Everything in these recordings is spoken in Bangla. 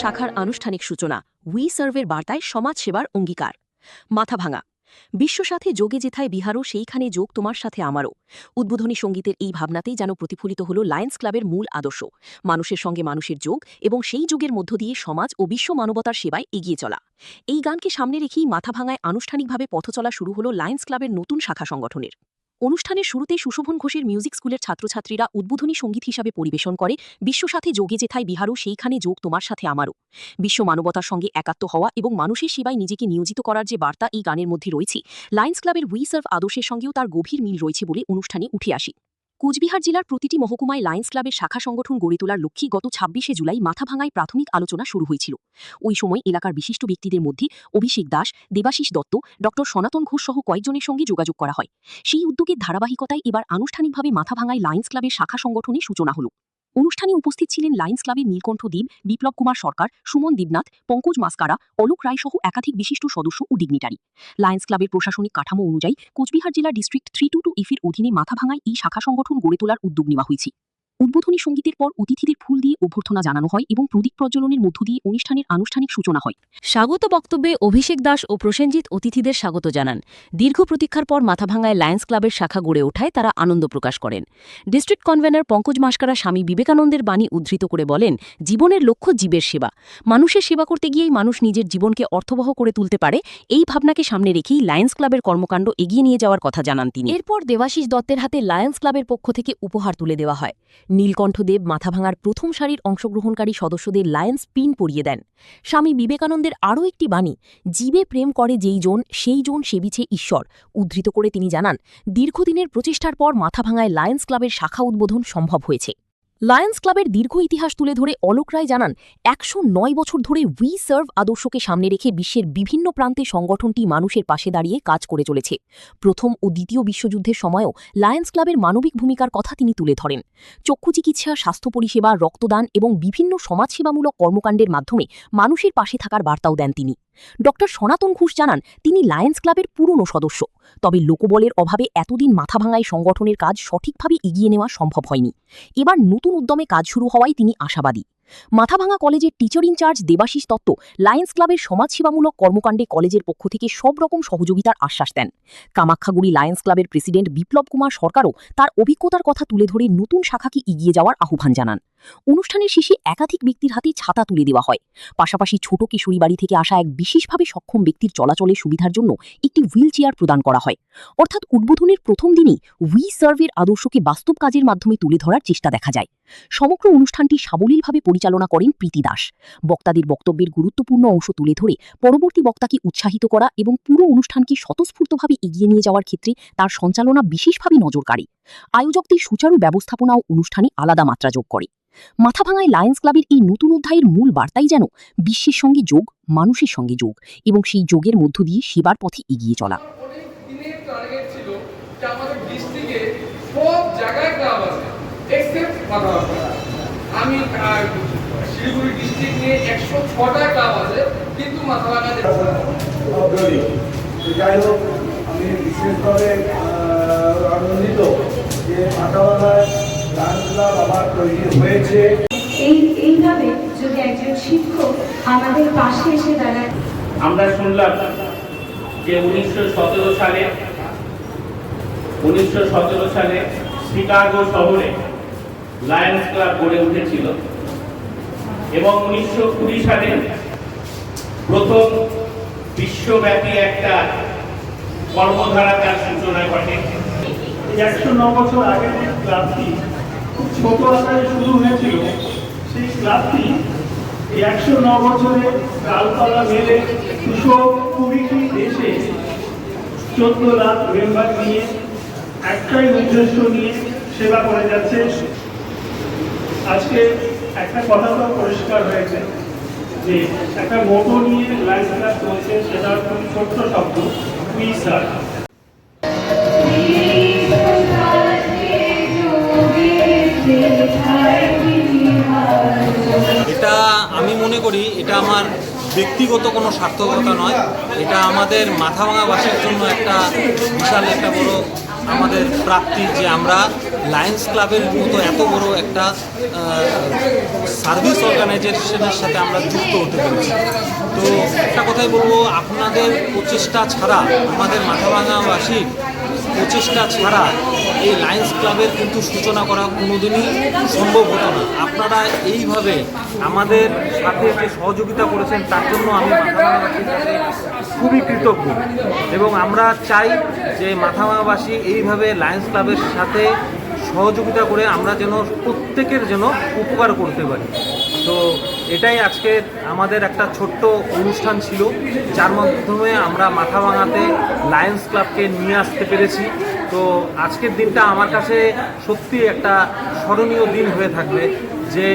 শাখার আনুষ্ঠানিক সূচনা, উই সার্ভের বার্তায় সমাজসেবার অঙ্গীকার। মাথাভাঙা বিশ্ব সাথে যোগে যেথায় বিহারও সেইখানে যোগ তোমার সাথে আমারও। উদ্বোধনী সঙ্গীতের এই ভাবনাতেই যেন প্রতিফলিত হল লায়ন্স ক্লাবের মূল আদর্শ, মানুষের সঙ্গে মানুষের যোগ এবং সেই যোগের মধ্য দিয়ে সমাজ ও বিশ্ব মানবতার সেবায় এগিয়ে চলা। এই গানকে সামনে রেখেই মাথাভাঙায় আনুষ্ঠানিকভাবে পথচলা শুরু হল লায়ন্স ক্লাবের নতুন শাখা সংগঠনের। অনুষ্ঠানের শুরুতে সুশোভন ঘোষের মিউজিক স্কুলের ছাত্রছাত্রীরা উদ্বোধনী সঙ্গীত হিসাবে পরিবেশন করে বিশ্ব সাথে যোগে যেথায় বিহারও সেইখানে যোগ তোমার সাথে আমারও। বিশ্ব মানবতার সঙ্গে একাত্ম হওয়া এবং মানুষের সেবায় নিজেকে নিয়োজিত করার যে বার্তা এই গানের মধ্যে রয়েছে, লায়ন্স ক্লাবের উই সার্ভ আদর্শের সঙ্গেও তার গভীর মিল রয়েছে বলে অনুষ্ঠানে উঠে আসে। কোচবিহার জেলার প্রতিটি মহকুমায় লায়ন্স ক্লাবের শাখা সংগঠন গড়ে তোলার লক্ষ্যে গত ২৬শে জুলাই মাথাভাঙায় প্রাথমিক আলোচনা শুরু হয়েছিল। ওই সময় এলাকার বিশিষ্ট ব্যক্তিদের মধ্যে অভিষেক দাস, দেবাশিস দত্ত, ড সনাতন ঘোষ সহ কয়েকজনের সঙ্গে যোগাযোগ করা হয়। সেই উদ্যোগের ধারাবাহিকতায় এবার আনুষ্ঠানিকভাবে মাথাভাঙায় লায়ন্স ক্লাবের শাখা সংগঠনের সূচনা হল। অনুষ্ঠানে উপস্থিত ছিলেন লায়ন্স ক্লাবের নীলকণ্ঠ দেব, বিপ্লব কুমার সরকার, সুমন দেবনাথ, পঙ্কজ মাস্কারা, অলোক রায় সহ একাধিক বিশিষ্ট সদস্য ও ডিগনিটারি। লায়ন্স ক্লাবের প্রশাসনিক কাঠামো অনুযায়ী কোচবিহার জেলা ডিস্ট্রিক্ট 322 ইফির অধীনে মাথাভাঙায় এই শাখা সংগঠন গড়ে তোলার উদ্যোগ নেওয়া হয়েছে। উদ্বোধনী সঙ্গীতের পর অতিথিদের ফুল দিয়ে অভ্যর্থনা জানানো হয় এবং প্রদীপ প্রজ্বলনের মধ্য দিয়ে অনুষ্ঠানের আনুষ্ঠানিক সূচনা হয়। স্বাগত বক্তব্যে অভিষেক দাস ও প্রসেনজিৎ অতিথিদের স্বাগত জানান। দীর্ঘ প্রতীক্ষার পর মাথাভাঙায় লায়ন্স ক্লাবের শাখা গড়ে ওঠায় তারা আনন্দ প্রকাশ করেন। ডিস্ট্রিক্ট কনভেনর পঙ্কজ মাস্কারা স্বামী বিবেকানন্দের বাণী উদ্ধৃত করে বলেন, জীবনের লক্ষ্য জীবের সেবা। মানুষের সেবা করতে গিয়েই মানুষ নিজের জীবনকে অর্থবহ করে তুলতে পারে, এই ভাবনাকে সামনে রেখেই লায়ন্স ক্লাবের কর্মকাণ্ড এগিয়ে নিয়ে যাওয়ার কথা জানান তিনি। এরপর দেবাশিস দত্তের হাতে লায়ন্স ক্লাবের পক্ষ থেকে উপহার তুলে দেওয়া হয়। নীলকণ্ঠদেব মাথাভাঙার প্রথম সারির অংশগ্রহণকারী সদস্যদের লায়ন্স পিন পরিয়ে দেন। স্বামী বিবেকানন্দের আরও একটি বাণী, জীবে প্রেম করে যেই জন সেই জন সেবিছে ঈশ্বর, উদ্ধৃত করে তিনি জানান, দীর্ঘদিনের প্রচেষ্টার পর মাথাভাঙায় লায়ন্স ক্লাবের শাখা উদ্বোধন সম্ভব হয়েছে। লায়ন্স ক্লাবের দীর্ঘ ইতিহাস তুলে ধরে অলোক রায় জানান, ১০৯ বছর ধরে উই সার্ভ আদর্শকে সামনে রেখে বিশ্বের বিভিন্ন প্রান্তে সংগঠনটি মানুষের পাশে দাঁড়িয়ে কাজ করে চলেছে। প্রথম ও দ্বিতীয় বিশ্বযুদ্ধের সময়ও লায়ন্স ক্লাবের মানবিক ভূমিকার কথা তিনি তুলে ধরেন। চক্ষু চিকিৎসা, স্বাস্থ্য পরিষেবা, রক্তদান এবং বিভিন্ন সমাজসেবামূলক কর্মকাণ্ডের মাধ্যমে মানুষের পাশে থাকার বার্তাও দেন তিনি। ড সনাতন ঘোষ জানান, তিনি লায়ন্স ক্লাবের পুরনো সদস্য, তবে লোকবলের অভাবে এতদিন মাথাভাঙায় সংগঠনের কাজ সঠিকভাবে এগিয়ে নেওয়া সম্ভব হয়নি। এবার নতুন উদ্যমে কাজ শুরু হওয়ায় তিনি আশাবাদী। মাথাভাঙা কলেজের teacher incharge Debashis Dutta Lions ক্লাবের সমাজসেবামূলক কর্মকাণ্ডে কলেজের পক্ষ থেকে সব রকম সহযোগিতার আশ্বাস দেন। কামাখ্যাগুড়ি লায়ন্স ক্লাবের প্রেসিডেন্ট বিপ্লব কুমার সরকারও তার অভিজ্ঞতার কথা তুলে ধরে নতুন শাখাকে এগিয়ে যাওয়ার আহ্বান জানান। অনুষ্ঠানের শেষে একাধিক ব্যক্তির হাতে ছাতা তুলে দেওয়া হয়। পাশাপাশি ছোট কিশোরী বাড়ি থেকে আসা এক বিশেষভাবে সক্ষম ব্যক্তির চলাচলের সুবিধার জন্য একটি হুইল চেয়ার প্রদান করা হয়। অর্থাৎ উদ্বোধনের প্রথম দিনই উই সার্ভের আদর্শকে বাস্তব কাজের মাধ্যমে তুলে ধরার চেষ্টা দেখা যায়। সমগ্র অনুষ্ঠানটি সাবলীলভাবে পরিচালনা করেন প্রীতি দাস। বক্তাদের বক্তব্যের গুরুত্বপূর্ণ অংশ তুলে ধরে পরবর্তী বক্তাকে উৎসাহিত করা এবং পুরো অনুষ্ঠানকে স্বতঃস্ফূর্তভাবে এগিয়ে নিয়ে যাওয়ার ক্ষেত্রে তার সঞ্চালনা বিশেষভাবে নজরকাড়ী। আয়োজকদের সুচারু ব্যবস্থাপনা ও অনুষ্ঠানে আলাদা মাত্রা যোগ করে। মাথাভাঙায় লায়ন্স ক্লাবের এই নতুন অধ্যায়ের মূল বার্তাই যেন বিশ্বের সঙ্গে যোগ, মানুষের সঙ্গে যোগ এবং সেই যোগের মধ্য দিয়ে সেবার পথে এগিয়ে চলা। আমি শিলিগুড়ি ডিস্ট্রিক্ট নিয়ে ১০৬টা ক্লাব আছে, কিন্তু মাথাভাঙা যাই হোক, আমি বিশেষভাবে আনন্দিত যে মাথাভাঙায় লায়ন্স ক্লাব আবার তৈরি হয়েছে। এইভাবে যদি একজন শিক্ষক আমাদের পাশে এসে দাঁড়ায়। আমরা শুনলাম যে ১৯১৭ সালে শিকাগো শহরে লায়ন্স ক্লাব গড়ে উঠেছিল এবং ১৯২০ সালে প্রথম বিশ্বব্যাপী একটা কর্মধারা তার সূচনা ঘটে। ১০৯ বছর আগে যে ক্লাবটি খুব ছোট আকারে শুরু হয়েছিল, সেই ক্লাবটি ১০৯ বছরে ডালপালা মেলে ২২০টি দেশে ১৪ লাখ মেম্বার নিয়ে একটাই উদ্দেশ্য নিয়ে সেবা করে যাচ্ছে। আজকে একটা কথা তো পরিষ্কার হয়েছে যে একটা মোটো নিয়ে লায়ন্স ক্লাব চলছে, সেটা খুব ছোট্ট শব্দ, উই সার্ভ। এটা আমি মনে করি এটা আমার ব্যক্তিগত কোনো সার্থকতা নয়, এটা আমাদের মাথাভাঙাবাসীর জন্য একটা বিশাল একটা বড় আমাদের প্রাপ্তি যে আমরা লায়ন্স ক্লাবের মতো এত বড় একটা সার্ভিস অর্গানাইজেশনের সাথে আমরা যুক্ত হতে পেরেছি। তো একটা কথাই বলবো, আপনাদের প্রচেষ্টা ছাড়া, আমাদের মাথাভাঙাবাসীর প্রচেষ্টা ছাড়া এই লায়ন্স ক্লাবের কিন্তু সূচনা করা কোনোদিনই সম্ভব হতো না। আপনারা এইভাবে আমাদের সাথে যে সহযোগিতা করেছেন তার জন্য আমি মাথাভাঙাবাসীর কাছে খুবই কৃতজ্ঞ, এবং আমরা চাই যে মাথাভাঙাবাসী এইভাবে লায়ন্স ক্লাবের সাথে সহযোগিতা করে আমরা যেন প্রত্যেকের যেন উপকার করতে পারি। তো এটাই আজকে আমাদের একটা ছোট্ট অনুষ্ঠান ছিল, যার মাধ্যমে আমরা মাথাভাঙাতে লায়ন্স ক্লাবকে নিয়ে আসতে পেরেছি। তো আজকের দিনটা আমার কাছে সত্যি একটা স্মরণীয় দিন হয়ে থাকবে, যে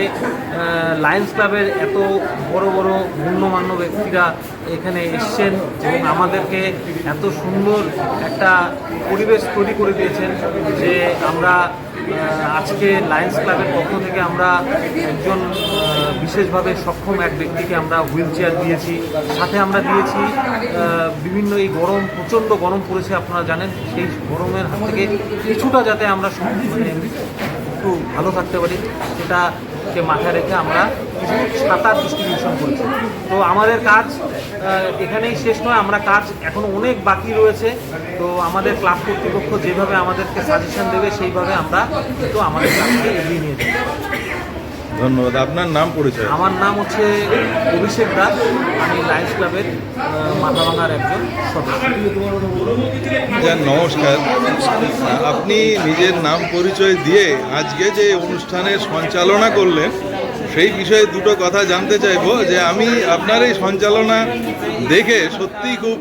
লায়ন্স ক্লাবের এত বড় বড় গণ্যমান্য ব্যক্তিরা এখানে এসছেন এবং আমাদেরকে এত সুন্দর একটা পরিবেশ তৈরি করে দিয়েছেন, যে আমরা আজকে লায়ন্স ক্লাবের পক্ষ থেকে আমরা একজন বিশেষভাবে সক্ষম এক ব্যক্তিকে আমরা হুইল চেয়ার দিয়েছি, সাথে আমরা দিয়েছি বিভিন্ন, এই গরম, প্রচণ্ড গরম পড়েছে আপনারা জানেন, সেই গরমের হাত থেকে কিছুটা যাতে আমরা মানে একটু ভালো থাকতে পারি সেটাকে মাথায় রেখে আমরা কিছু ছাতার ডিস্ট্রিবিউশন করছি। তো আমাদের কাজ এখানেই শেষ নয়, আমরা কাজ এখনও অনেক বাকি রয়েছে। তো আমাদের ক্লাব কর্তৃপক্ষ যেভাবে আমাদেরকে সাজেশন দেবে সেইভাবে আমরা কিন্তু আমাদের ক্লাবকে এগিয়ে নিয়ে যাই। ধন্যবাদ। আপনার নাম পরিচয়? আমার নাম হচ্ছে অভিষেক দাস, আমি লায়ন্স ক্লাবের মাথাভাঙার একজন সদস্য। নমস্কার। আপনি নিজের নাম পরিচয় দিয়ে আজকে যে অনুষ্ঠানের সঞ্চালনা করলেন সেই বিষয়ে দুটো কথা জানতে চাইবো, যে আমি আপনার এই সঞ্চালনা দেখে সত্যিই খুব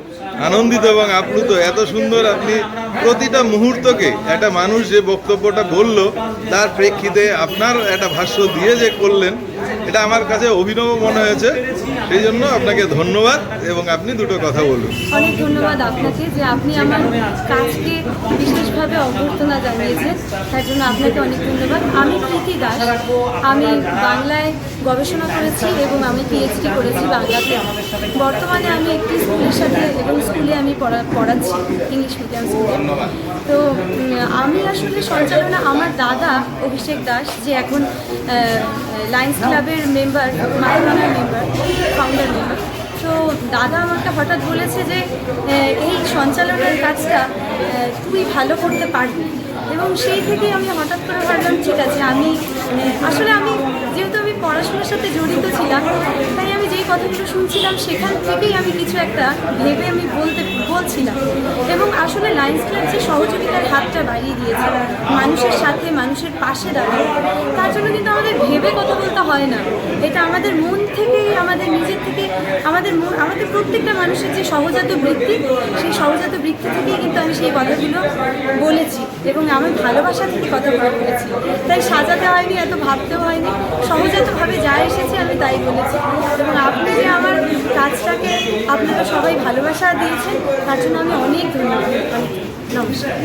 আনন্দিত এবং আপ্লুত। এত সুন্দর আপনি প্রতিটা মুহূর্তকে, একটা মানুষ যে বক্তব্যটা বলল তার প্রেক্ষিতে আপনার একটা ভাষ্য দিয়ে যে করলেন, এটা আমার কাছে অভিনব মনে হয়েছে। সেই জন্য আপনাকে ধন্যবাদ, এবং আপনি দুটো কথা বলুন। অনেক ধন্যবাদ আপনাকে, যে আপনি আমার কাজকে বিশেষভাবে অভ্যর্থনা জানিয়েছেন, তার জন্য আপনাকে অনেক ধন্যবাদ। আমি প্রীতি দাস, আমি বাংলায় গবেষণা করেছি এবং আমি পিএইচডি করেছি বাংলাতে। বর্তমানে আমি একটি স্কুলের সাথে এবং স্কুলে আমি পড়াচ্ছি, ইংলিশ মিডিয়াম স্কুলে। তো আমি আসলে সঞ্চালনা, আমার দাদা অভিষেক দাস, যে এখন লায়ন্স ক্লাবের মেম্বার, মাথাভাঙার মেম্বার, ফাউন্ডার মেম্বার। তো দাদা আমাকে হঠাৎ বলেছে যে এই সঞ্চালনের কাজটা তুই ভালো করতে পারবি, এবং সেই থেকেই আমি হঠাৎ করে ভাবলাম ঠিক আছে, আমি যেহেতু আমি পড়াশোনার সাথে জড়িত ছিলাম, তাই আমি যেই কথাগুলো শুনছিলাম সেখান থেকেই আমি কিছু একটা ভেবে আমি বলছিলাম। এবং আসলে লায়ন্স ক্লাব যে সহযোগিতার হাতটা বাড়িয়ে দিয়েছে, মানুষের সাথে, মানুষের পাশে দাঁড়ায়, তার জন্য কিন্তু আমাদের ভেবে কথা বলতে হয় না। এটা আমাদের মন থেকেই, আমাদের নিজের থেকে, আমাদের প্রত্যেকটা মানুষের যে সহজাত বৃত্তি, সেই সহজাত বৃত্তি থেকেই কিন্তু আমি সেই কথাগুলো বলেছি, এবং আমি ভালোবাসা থেকে কথাগুলো বলেছি। তাই সাজাতে হয়নি, এত ভাবতেও হয়নি, সহজাতভাবে যা এসেছে আমি তাই বলেছি। এবং আপনি যে আমার কাজটাকে আপনারা সবাই ভালোবাসা দিয়েছেন, তার জন্য আমি অনেক ধন্যবাদ। নমস্কার।